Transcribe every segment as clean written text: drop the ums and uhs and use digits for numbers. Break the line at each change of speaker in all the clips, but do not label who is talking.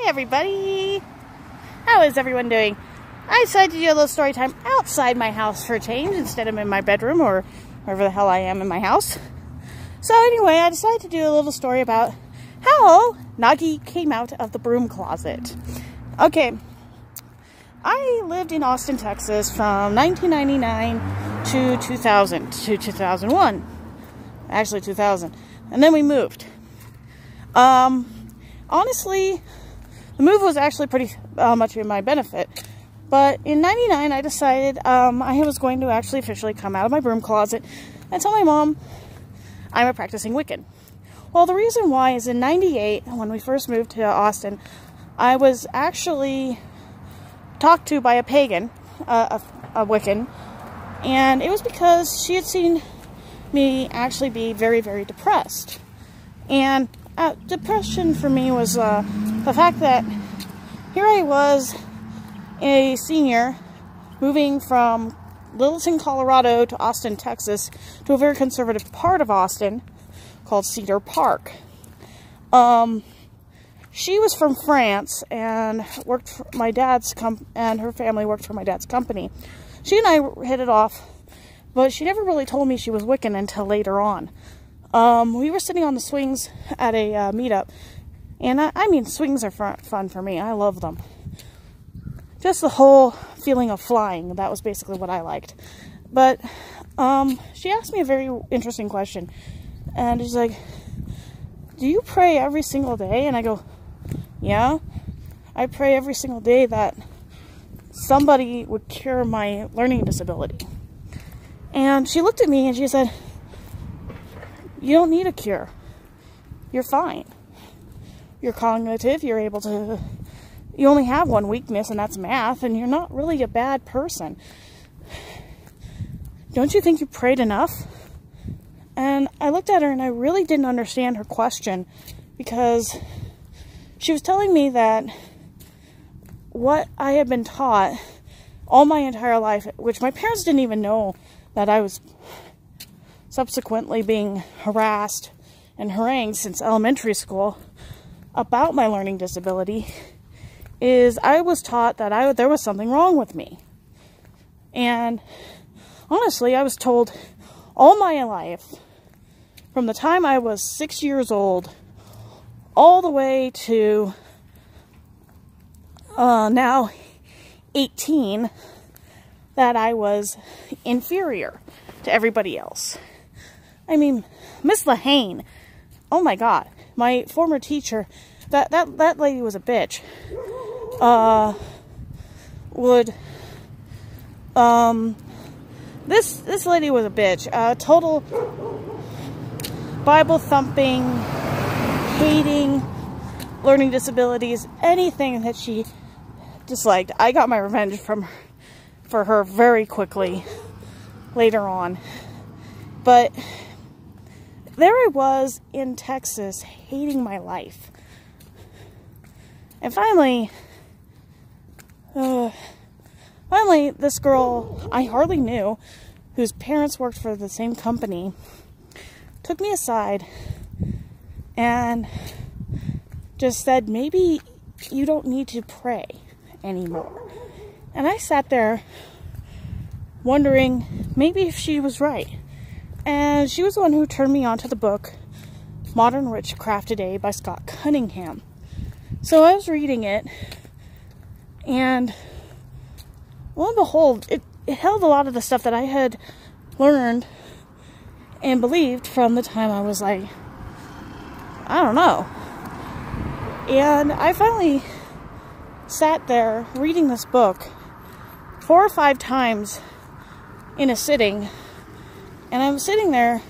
everybody! How is everyone doing? I decided to do a little story time outside my house for a change instead of in my bedroom or wherever the hell I am in my house. So anyway, I decided to do a little story about how Nagi came out of the broom closet. Okay, I lived in Austin, Texas from 1999 to 2000 to 2001. Actually 2000. And then we moved. Honestly, the move was actually pretty much in my benefit. But in 99, I decided I was going to actually officially come out of my broom closet and tell my mom I'm a practicing Wiccan. Well, the reason why is in 98, when we first moved to Austin, I was actually talked to by a pagan, a Wiccan, and it was because she had seen me actually be very, very depressed. And depression for me was the fact that here I was, a senior, moving from Littleton, Colorado to Austin, Texas, to a very conservative part of Austin called Cedar Park. She was from France and worked for my dad's and her family worked for my dad's company. She and I hit it off, but she never really told me she was Wiccan until later on. We were sitting on the swings at a meetup, and I mean, swings are fun for me. I love them. Just the whole feeling of flying, that was basically what I liked. But she asked me a very interesting question, and she's like, do you pray every single day? And I go, yeah, I pray every single day that somebody would cure my learning disability. And she looked at me and she said, you don't need a cure. You're fine. You're cognitive, you're able to, you only have one weakness, and that's math, and you're not really a bad person. Don't you think you prayed enough? And I looked at her and I really didn't understand her question, because she was telling me that what I had been taught all my entire life, which my parents didn't even know that I was subsequently being harassed and harangued since elementary school about my learning disability, is I was taught that there was something wrong with me. And honestly, I was told all my life, from the time I was 6 years old all the way to now 18, that I was inferior to everybody else. I mean, Miss Lahane, oh my God, my former teacher, that lady was a bitch. This lady was a bitch. Total Bible thumping, hating, learning disabilities, anything that she disliked. I got my revenge for her very quickly later on. But there I was in Texas, hating my life. And finally, this girl I hardly knew, whose parents worked for the same company, took me aside and just said, maybe you don't need to pray anymore. And I sat there wondering maybe if she was right. And she was the one who turned me on to the book Modern Witchcraft Today by Scott Cunningham. So I was reading it, and lo and behold, it held a lot of the stuff that I had learned and believed from the time I was like, I don't know. And I finally sat there reading this book 4 or 5 times in a sitting, and I was sitting there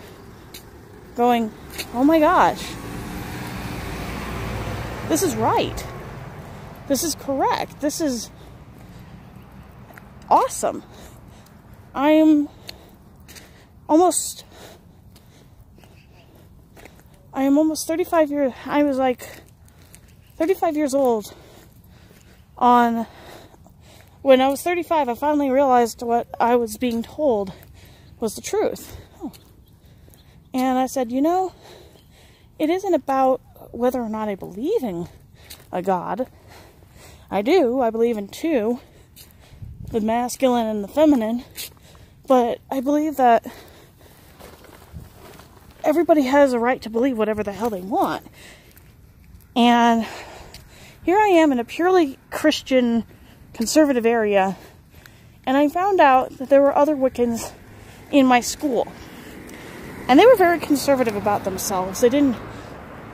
going, oh my gosh, this is right. This is correct. This is awesome. I am almost 35 years, I was like 35 years old when I was 35, I finally realized what I was being told was the truth. And I said, you know, it isn't about whether or not I believe in a God. I do. I believe in two, the masculine and the feminine. But I believe that everybody has a right to believe whatever the hell they want. And here I am in a purely Christian, conservative area, and I found out that there were other Wiccans in my school. And they were very conservative about themselves. They didn't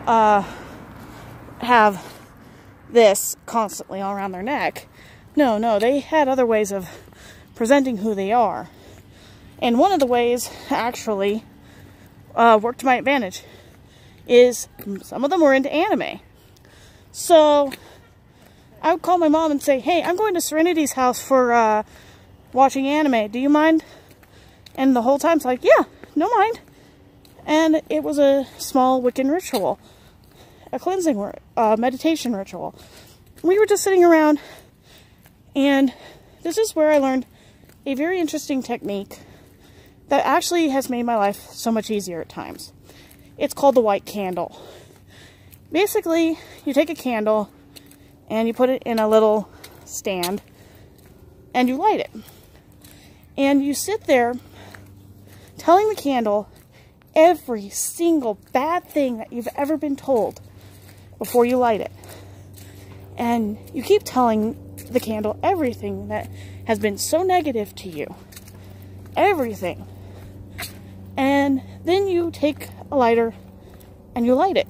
have this constantly all around their neck. No, they had other ways of presenting who they are. And one of the ways, actually, worked to my advantage is some of them were into anime. So I would call my mom and say, hey, I'm going to Serenity's house for watching anime. Do you mind? And the whole time it's like, yeah, no mind. And it was a small Wiccan ritual, a cleansing, meditation ritual. We were just sitting around, and this is where I learned a very interesting technique that actually has made my life so much easier at times. It's called the white candle. Basically, you take a candle and you put it in a little stand and you light it. And you sit there telling the candle every single bad thing that you've ever been told before you light it. And you keep telling the candle everything that has been so negative to you. Everything. And then you take a lighter and you light it.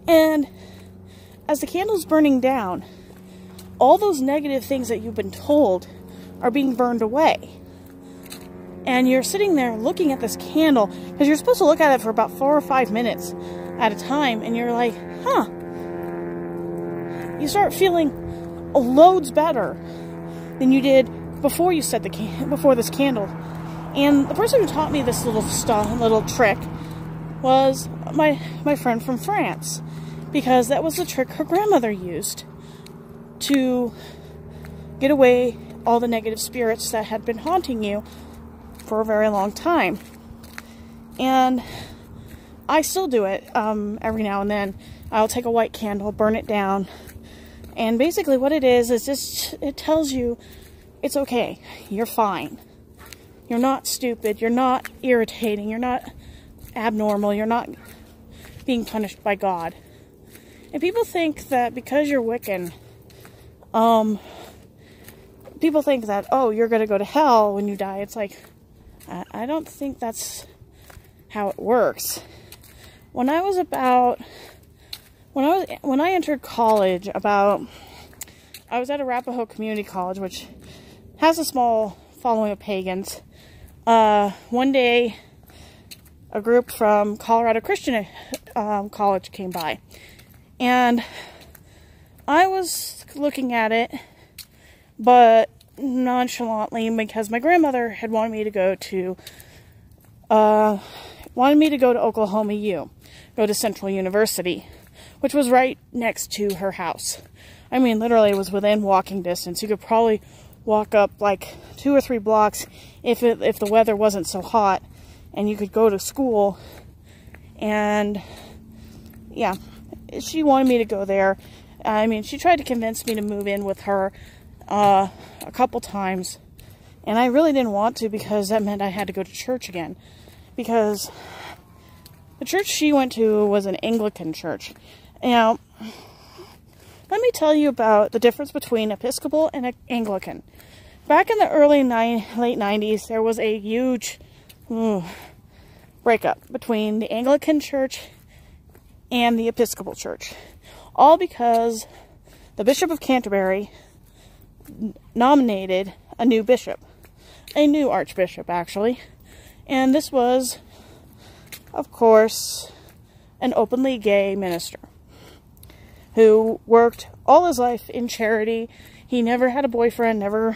And as the candle's burning down, all those negative things that you've been told are being burned away. And you're sitting there looking at this candle, because you're supposed to look at it for about 4 or 5 minutes at a time, and you're like, huh. You start feeling loads better than you did before you set before this candle. And the person who taught me this little trick was my friend from France, because that was the trick her grandmother used to get away all the negative spirits that had been haunting you for a very long time. And I still do it every now and then. I'll take a white candle, burn it down, and basically what it is just, it tells you it's okay, you're fine. You're not stupid, you're not irritating, you're not abnormal, you're not being punished by God. And people think that because you're Wiccan, people think that, oh, you're going to go to hell when you die. It's like, I don't think that's how it works. When I entered college, I was at Arapahoe Community College, which has a small following of pagans. One day, a group from Colorado Christian College came by, and I was looking at it, but nonchalantly, because my grandmother had wanted me to go to Oklahoma U, go to Central University, which was right next to her house. I mean, literally, it was within walking distance. You could probably walk up like 2 or 3 blocks if the weather wasn't so hot, and you could go to school. And yeah, she wanted me to go there. I mean, she tried to convince me to move in with her a couple times, and I really didn't want to, because that meant I had to go to church again, because the church she went to was an Anglican church. Now, let me tell you about the difference between Episcopal and an Anglican. Back in the late 90s, there was a huge breakup between the Anglican church and the Episcopal church. All because the Bishop of Canterbury nominated a new bishop. A new archbishop, actually. And this was, of course, an openly gay minister who worked all his life in charity. He never had a boyfriend, never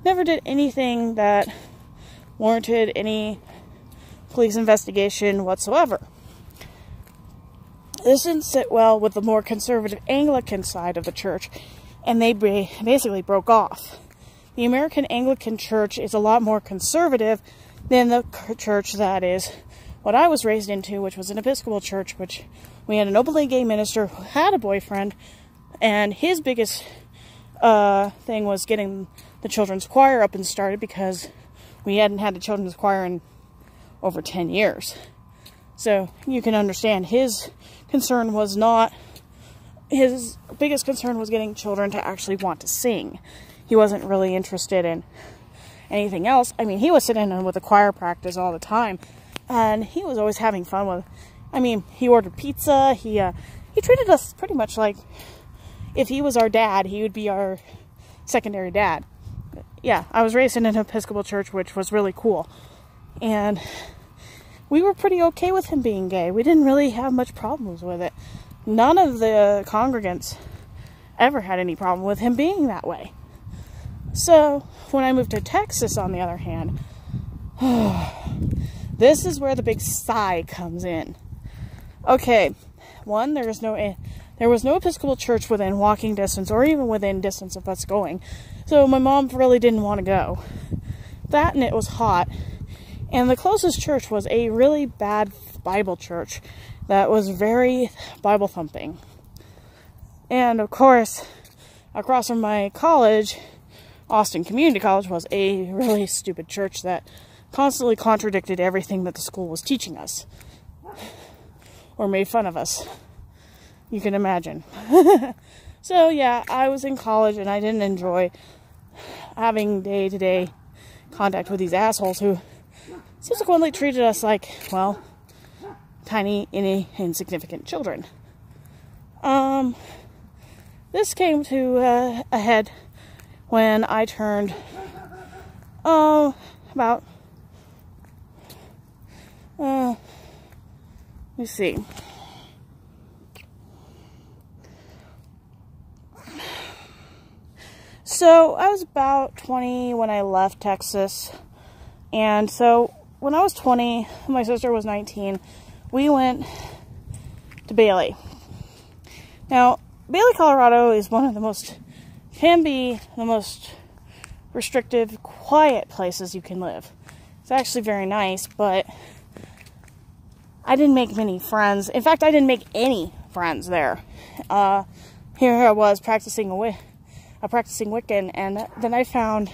did anything that warranted any police investigation whatsoever. This didn't sit well with the more conservative Anglican side of the church, and they basically broke off. The American Anglican Church is a lot more conservative than the church that is what I was raised into, which was an Episcopal church, which we had an openly gay minister who had a boyfriend, And his biggest thing was getting the children's choir up and started, because we hadn't had a children's choir in over 10 years. So you can understand his concern was not, his biggest concern was getting children to actually want to sing. He wasn't really interested in anything else. I mean, he was sitting in with the choir practice all the time, and he was always having fun with, I mean, he ordered pizza. He treated us pretty much like if he was our dad, he would be our secondary dad. Yeah, I was raised in an Episcopal church, which was really cool. And we were pretty okay with him being gay. We didn't really have much problems with it. None of the congregants ever had any problem with him being that way. So, when I moved to Texas, on the other hand, this is where the big sigh comes in. Okay, one, there was no Episcopal church within walking distance, or even within distance of us going. So my mom really didn't want to go. That, and it was hot. And the closest church was a really bad Bible church that was very Bible thumping. And of course, across from my college, Austin Community College, was a really stupid church that constantly contradicted everything that the school was teaching us. Or made fun of us. You can imagine. So yeah, I was in college and I didn't enjoy having day-to-day contact with these assholes who subsequently treated us like, well, tiny, insignificant children. This came to a head when I turned about let me see. So I was about 20 when I left Texas, and so when I was 20, my sister was 19, we went to Bailey. Now, Bailey, Colorado is one of the most, can be the most restrictive, quiet places you can live. It's actually very nice, but I didn't make many friends. In fact, I didn't make any friends there. Here I was practicing practicing Wiccan, and then I found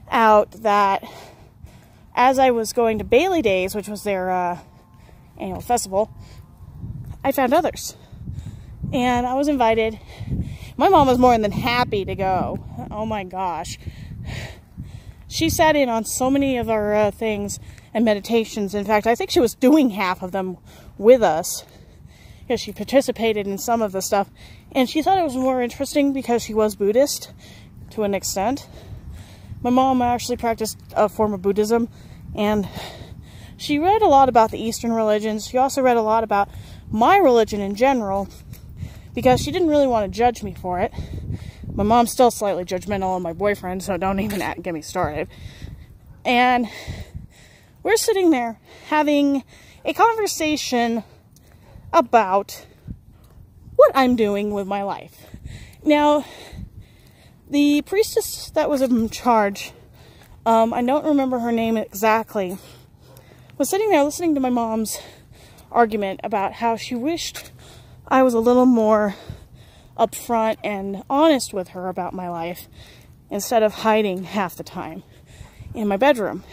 out that as I was going to Bailey Days, which was their annual festival, I found others. And I was invited. My mom was more than happy to go. Oh my gosh. She sat in on so many of our things and meditations. In fact, I think she was doing half of them with us, because she participated in some of the stuff. And she thought it was more interesting because she was Buddhist to an extent. My mom actually practiced a form of Buddhism, and she read a lot about the Eastern religions. She also read a lot about my religion in general, because she didn't really want to judge me for it. My mom's still slightly judgmental on my boyfriend, so don't even get me started. And we're sitting there having a conversation about what I'm doing with my life. Now, the priestess that was in charge, I don't remember her name exactly, was sitting there listening to my mom's argument about how she wished I was a little more upfront and honest with her about my life, instead of hiding half the time in my bedroom.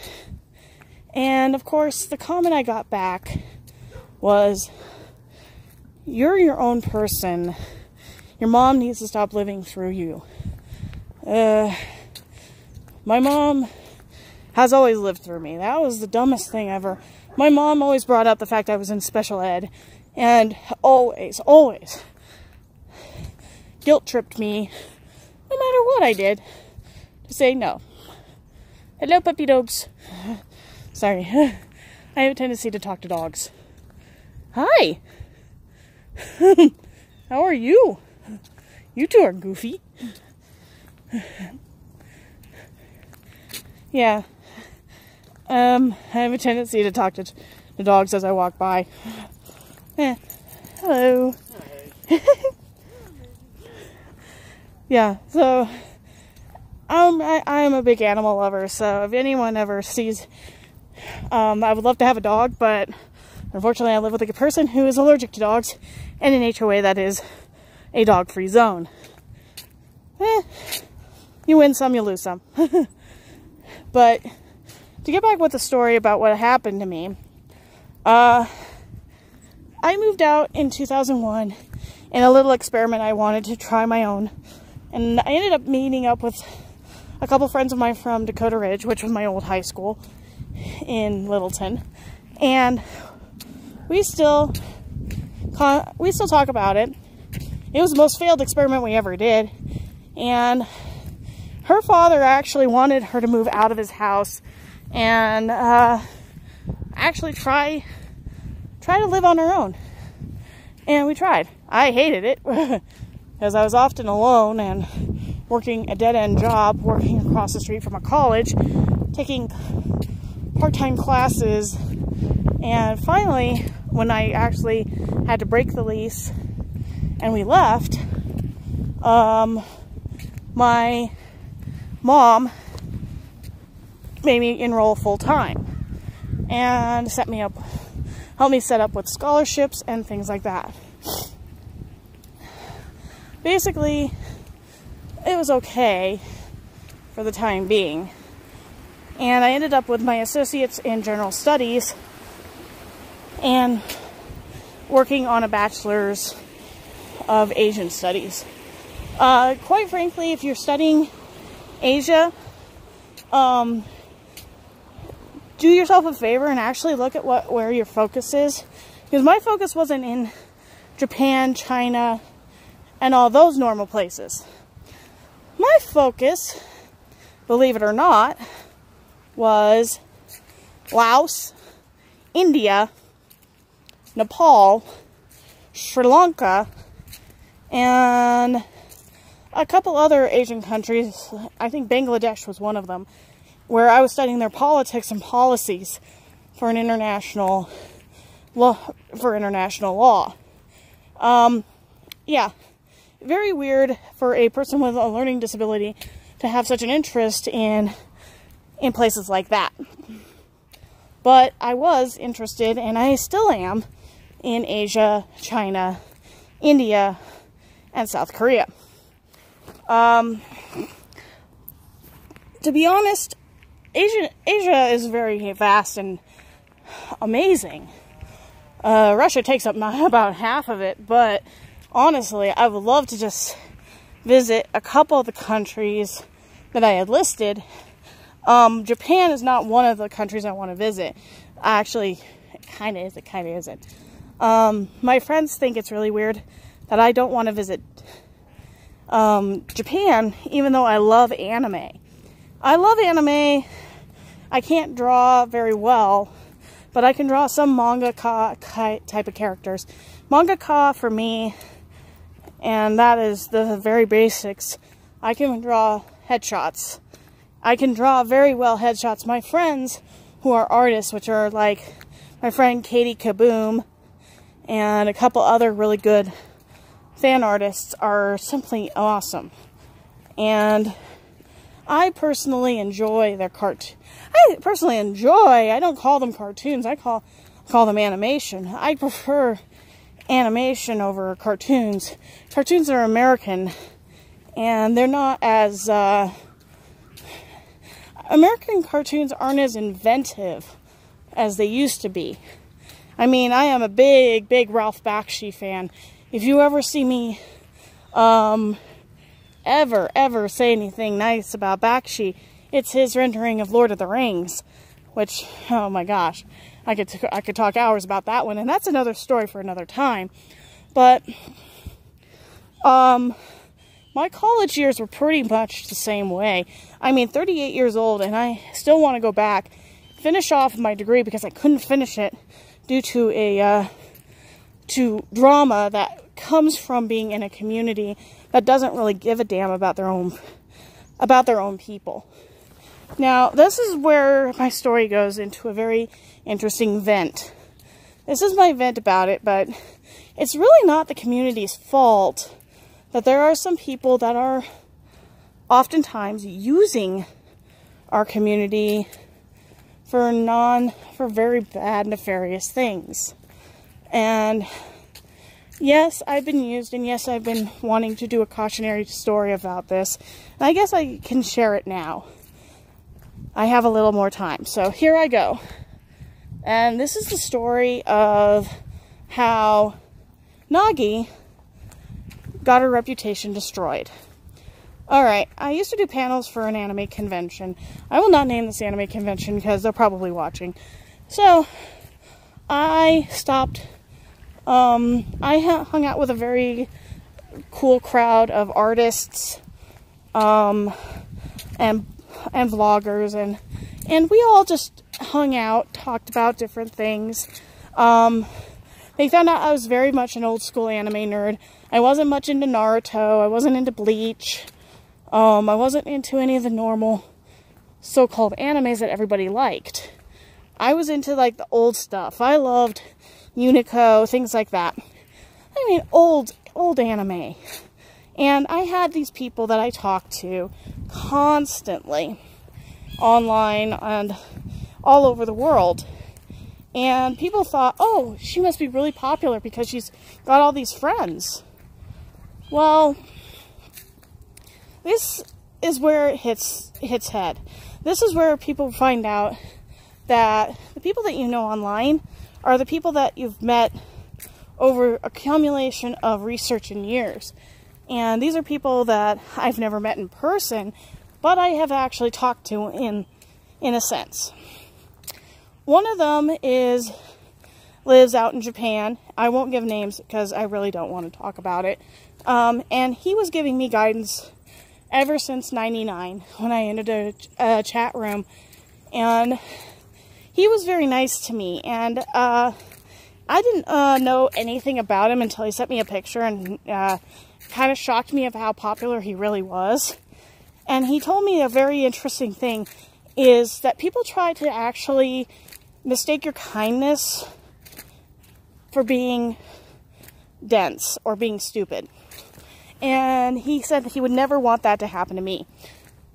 And of course, the comment I got back was, "You're your own person. Your mom needs to stop living through you." My mom has always lived through me. That was the dumbest thing ever. My mom always brought up the fact I was in special ed, and always guilt-tripped me, no matter what I did, to say no. Hello, puppy dogs. Sorry. I have a tendency to talk to dogs. Hi. How are you? You two are goofy. Yeah. I have a tendency to talk to dogs as I walk by. Hello. Yeah, so I am a big animal lover, so if anyone ever sees, I would love to have a dog, but unfortunately I live with a person who is allergic to dogs, and in HOA that is a dog-free zone. You win some, you lose some. But to get back with the story about what happened to me, I moved out in 2001 in a little experiment I wanted to try my own. And I ended up meeting up with a couple friends of mine from Dakota Ridge, which was my old high school in Littleton. And we still talk about it. It was the most failed experiment we ever did. And her father actually wanted her to move out of his house and actually try to live on her own. And we tried. I hated it because I was often alone and working a dead-end job, working across the street from a college, taking part-time classes. And finally, when I actually had to break the lease and we left, my mom made me enroll full-time and helped me set up with scholarships and things like that. Basically, it was okay for the time being. And I ended up with my associates in general studies and working on a bachelor's of Asian studies. Quite frankly, if you're studying Asia, do yourself a favor and actually look at where your focus is. Because my focus wasn't in Japan, China, and all those normal places. My focus, believe it or not, was Laos, India, Nepal, Sri Lanka, and a couple other Asian countries. I think Bangladesh was one of them, where I was studying their politics and policies for international law. Yeah, very weird for a person with a learning disability to have such an interest in places like that. But I was interested, and I still am, in Asia, China, India, and South Korea. To be honest, Asia is very vast and amazing. Russia takes up about half of it, but honestly, I would love to just visit a couple of the countries that I had listed. Japan is not one of the countries I want to visit. Actually, it kind of is, it kind of isn't. My friends think it's really weird that I don't want to visit Japan, even though I love anime. I love anime. I can't draw very well, but I can draw some mangaka type of characters. Mangaka for me, and that is the very basics. I can draw headshots. I can draw very well headshots. My friends who are artists, which are like my friend Katie Kaboom and a couple other really good fan artists, are simply awesome. And I personally enjoy their I don't call them cartoons, I call them animation. I prefer animation over cartoons. Cartoons are American, and they're not as, American cartoons aren't as inventive as they used to be. I mean, I am a big Ralph Bakshi fan. If you ever see me, ever say anything nice about Bakshi, it's his rendering of Lord of the Rings, which, oh my gosh, I could talk hours about that one, and that's another story for another time. But my college years were pretty much the same way. I mean, 38 years old, and I still want to go back, finish off my degree, because I couldn't finish it due to drama that comes from being in a community that doesn't really give a damn about their own people. Now, this is where my story goes into a very interesting vent. This is my vent about it, but it's really not the community's fault that there are some people that are oftentimes using our community for very bad, nefarious things. And yes, I've been used, and yes, I've been wanting to do a cautionary story about this. And I guess I can share it now. I have a little more time, so here I go. And this is the story of how Nagi got her reputation destroyed. Alright, I used to do panels for an anime convention. I will not name this anime convention because they're probably watching. So, I stopped. I hung out with a very cool crowd of artists, and vloggers, and we all just hung out, talked about different things. They found out I was very much an old school anime nerd. I wasn't much into Naruto. I wasn't into Bleach. I wasn't into any of the normal so-called animes that everybody liked. I was into, like, the old stuff. I loved Unico, things like that. I mean, old anime. And I had these people that I talked to constantly online and all over the world. And people thought, oh, she must be really popular because she's got all these friends. Well, this is where it hits head. This is where people find out that the people that you know online are the people that you've met over a accumulation of research and years. And these are people that I've never met in person, but I have actually talked to in a sense. One of them lives out in Japan. I won't give names because I really don't want to talk about it. And he was giving me guidance ever since '99 when I entered a chat room. And he was very nice to me. And I didn't know anything about him until he sent me a picture and kind of shocked me of how popular he really was. And he told me a very interesting thing is that people try to actually mistake your kindness for being dense or being stupid. And he said he would never want that to happen to me.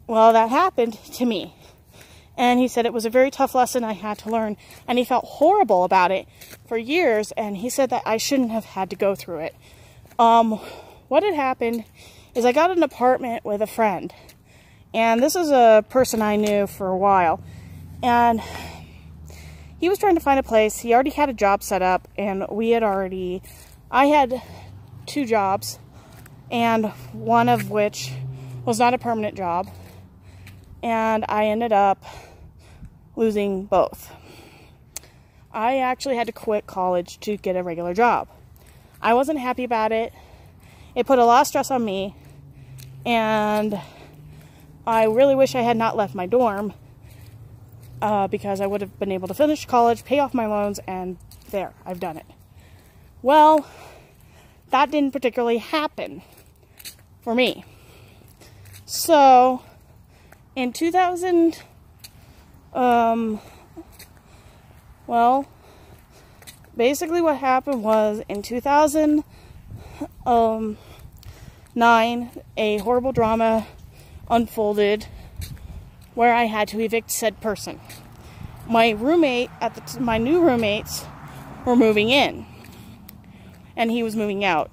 Well, that happened to me. And he said it was a very tough lesson I had to learn. And he felt horrible about it for years. And he said that I shouldn't have had to go through it. What had happened is I got an apartment with a friend. And this is a person I knew for a while. And he was trying to find a place. He already had a job set up. And I had 2 jobs. And one of which was not a permanent job. And I ended up losing both. I actually had to quit college to get a regular job. I wasn't happy about it. It put a lot of stress on me. And I really wish I had not left my dorm. Because I would have been able to finish college, pay off my loans, and there, I've done it. Well, that didn't particularly happen for me. So, in 2000, basically what happened was in 2009, a horrible drama unfolded where I had to evict said person. My roommate my new roommates were moving in, and he was moving out.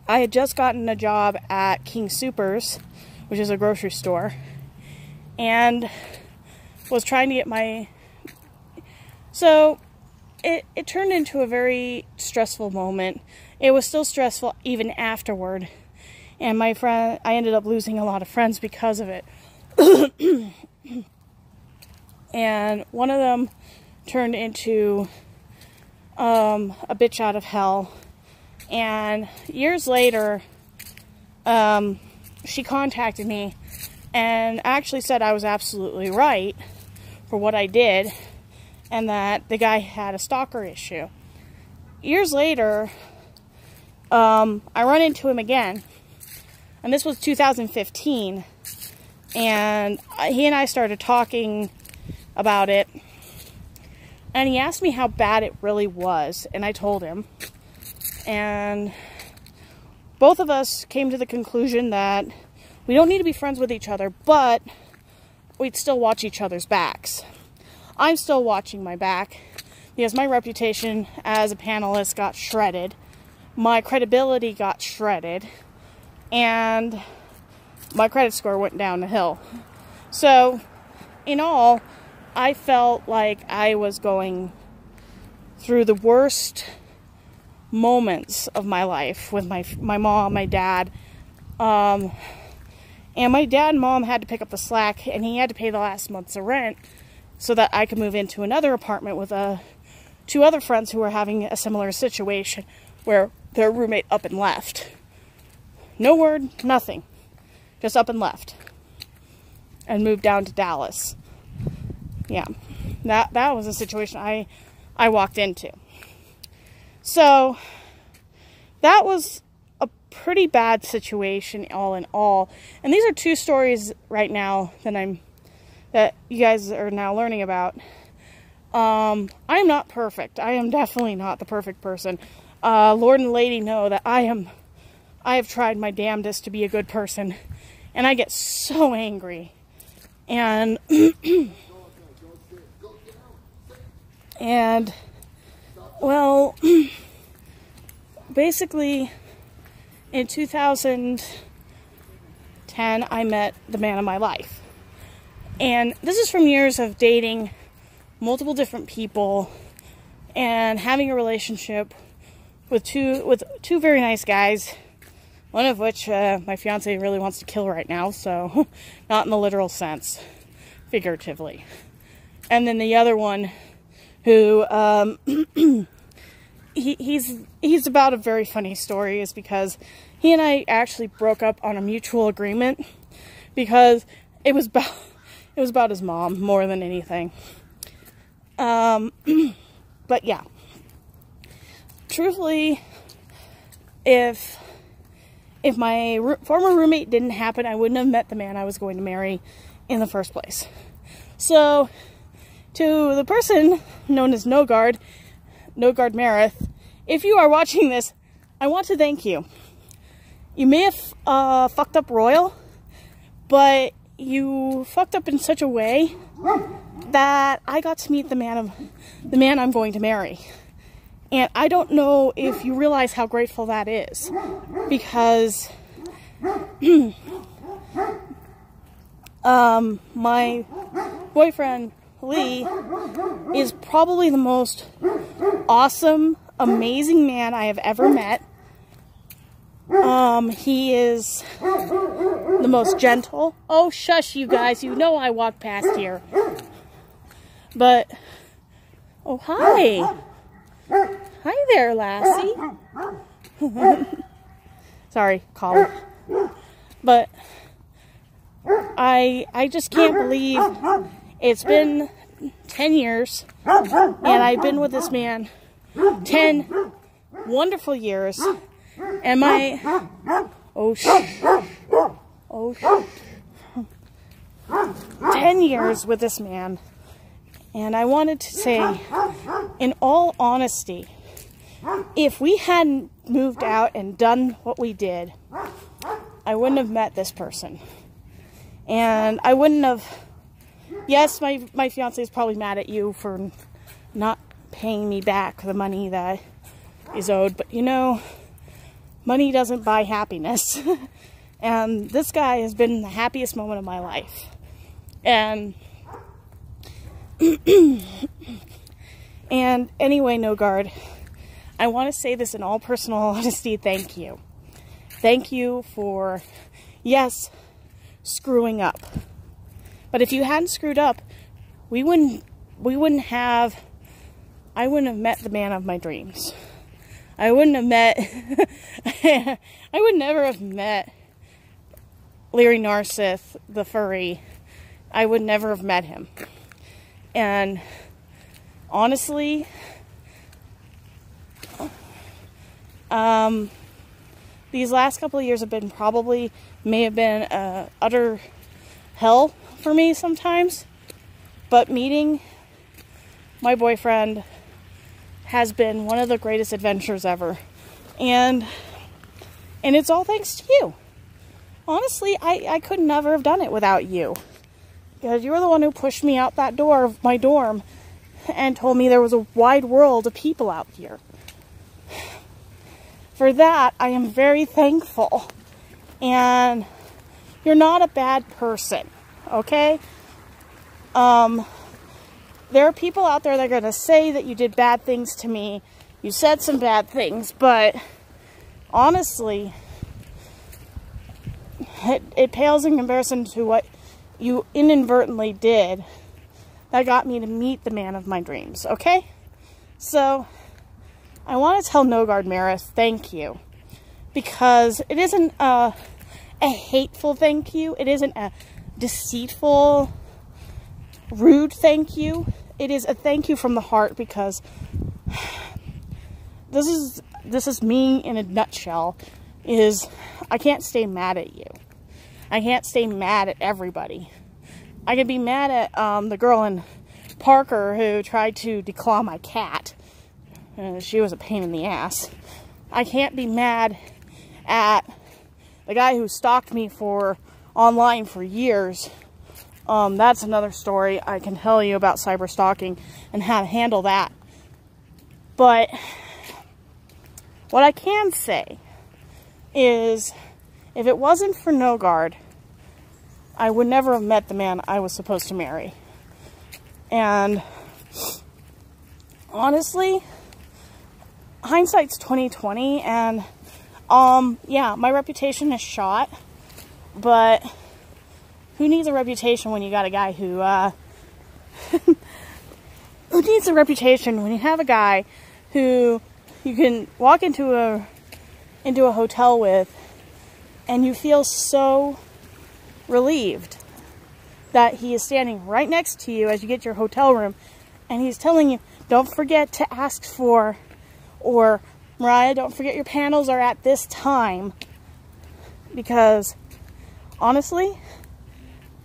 I had just gotten a job at King Soopers, which is a grocery store, and was trying to get so it turned into a very stressful moment. It was still stressful even afterward, and I ended up losing a lot of friends because of it. And one of them turned into a bitch out of hell. And years later, she contacted me and actually said I was absolutely right for what I did, and that the guy had a stalker issue. Years later, I run into him again, and this was 2015, and he and I started talking about it, and he asked me how bad it really was, and I told him. And both of us came to the conclusion that we don't need to be friends with each other, but we'd still watch each other's backs. I'm still watching my back because my reputation as a panelist got shredded. My credibility got shredded. And my credit score went down the hill. So, in all, I felt like I was going through the worst moments of my life with my mom, my dad. And my dad and mom had to pick up the slack, and he had to pay the last month's of rent so that I could move into another apartment with two other friends who were having a similar situation where their roommate up and left. No word, nothing. Just up and left. And moved down to Dallas. Yeah. That was a situation I walked into. So, that was a pretty bad situation all in all. And these are two stories right now that you guys are now learning about. I'm not perfect. I am definitely not the perfect person. Lord and Lady know that I have tried my damnedest to be a good person. And I get so angry. And well, basically in 2010 I met the man of my life. And this is from years of dating multiple different people and having a relationship with two very nice guys. One of which my fiance really wants to kill right now, so not in the literal sense, figuratively. And then the other one, who he's about a very funny story, is because he and I actually broke up on a mutual agreement because it was about his mom more than anything. But yeah, truthfully, if my former roommate didn't happen, I wouldn't have met the man I was going to marry in the first place. So, to the person known as Nogard Marith, if you are watching this, I want to thank you. You may have fucked up royal, but you fucked up in such a way that I got to meet the man I'm going to marry. And I don't know if you realize how grateful that is, because my boyfriend, Lee, is probably the most awesome, amazing man I have ever met. He is the most gentle. Oh, shush, you guys. You know I walk past here. But, oh, hi. Hi there, lassie. Sorry, collar. But I just can't believe it's been 10 years and I've been with this man 10 wonderful years, and my 10 years with this man. And I wanted to say, in all honesty, if we hadn't moved out and done what we did, I wouldn't have met this person. And I wouldn't have... Yes, my fiance is probably mad at you for not paying me back the money that is owed. But, you know, money doesn't buy happiness. And this guy has been the happiest moment of my life. And... And anyway, Nogard, I want to say this in all personal honesty, thank you. Thank you for, yes, screwing up. But if you hadn't screwed up, I wouldn't have met the man of my dreams. I would never have met Larry Narsith, the furry. I would never have met him. And honestly, these last couple of years may have been utter hell for me sometimes, but meeting my boyfriend has been one of the greatest adventures ever, and it's all thanks to you. Honestly, I could never have done it without you. Because you were the one who pushed me out that door of my dorm and told me there was a wide world of people out here. For that, I am very thankful. And you're not a bad person, okay? There are people out there that are going to say that you did bad things to me. You said some bad things, but honestly, it pales in comparison to what you inadvertently did that got me to meet the man of my dreams, okay? So, I want to tell Nogard Marith thank you, because it isn't a hateful thank you. It isn't a deceitful, rude thank you. It is a thank you from the heart, because this is me in a nutshell. Is I can't stay mad at you. I can't stay mad at everybody. I can be mad at the girl in Parker who tried to declaw my cat. She was a pain in the ass. I can't be mad at the guy who stalked me online for years. That's another story I can tell you about cyber stalking and how to handle that. But what I can say is, if it wasn't for Nogard, I would never have met the man I was supposed to marry. And honestly, hindsight's 20/20, and yeah, my reputation is shot, but who needs a reputation when you got a guy who who needs a reputation when you have a guy who you can walk into a hotel with and you feel so relieved that he is standing right next to you as you get to your hotel room, and he's telling you, don't forget to ask for, or Mariah, don't forget your panels are at this time. Because honestly,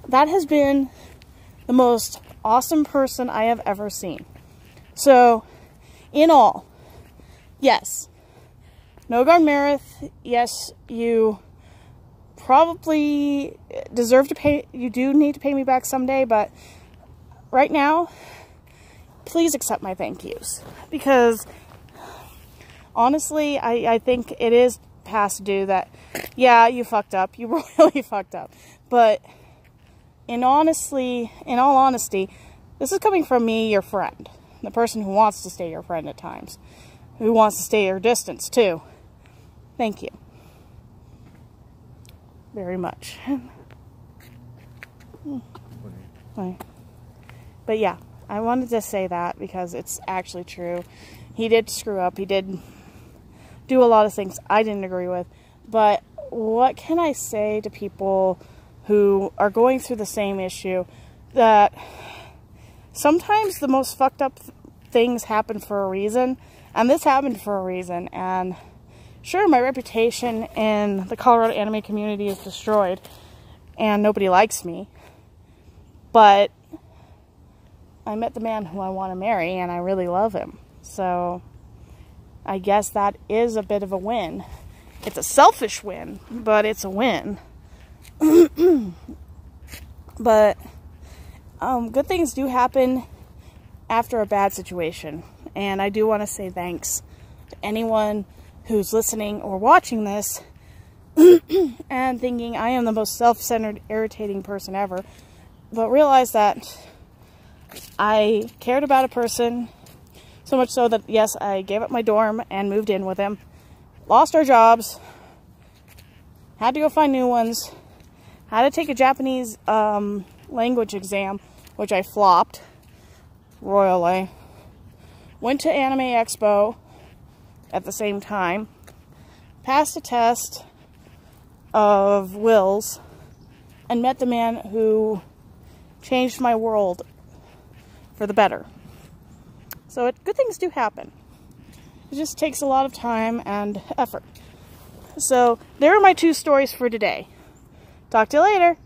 that has been the most awesome person I have ever seen. So, in all, yes, Nogard Marith, yes, you probably deserve to pay, you do need to pay me back someday, but right now, please accept my thank yous. Because, honestly, I think it is past due that, yeah, you fucked up, you really fucked up, but in all honesty, this is coming from me, your friend. The person who wants to stay your friend at times. Who wants to stay your distance, too. Thank you. Very much. But yeah, I wanted to say that because it's actually true. He did screw up. He did do a lot of things I didn't agree with. But what can I say to people who are going through the same issue, that sometimes the most fucked up things happen for a reason, and this happened for a reason, and sure, my reputation in the Colorado anime community is destroyed, and nobody likes me, but I met the man who I want to marry, and I really love him, so I guess that is a bit of a win. It's a selfish win, but it's a win. But good things do happen after a bad situation, and I do want to say thanks to anyone who's listening or watching this and thinking I am the most self-centered, irritating person ever, but realize that I cared about a person so much so that, yes, I gave up my dorm and moved in with him, lost our jobs, had to go find new ones, had to take a Japanese language exam, which I flopped royally, went to Anime Expo at the same time, passed a test of wills, and met the man who changed my world for the better. So good things do happen. It just takes a lot of time and effort. So there are my 2 stories for today. Talk to you later.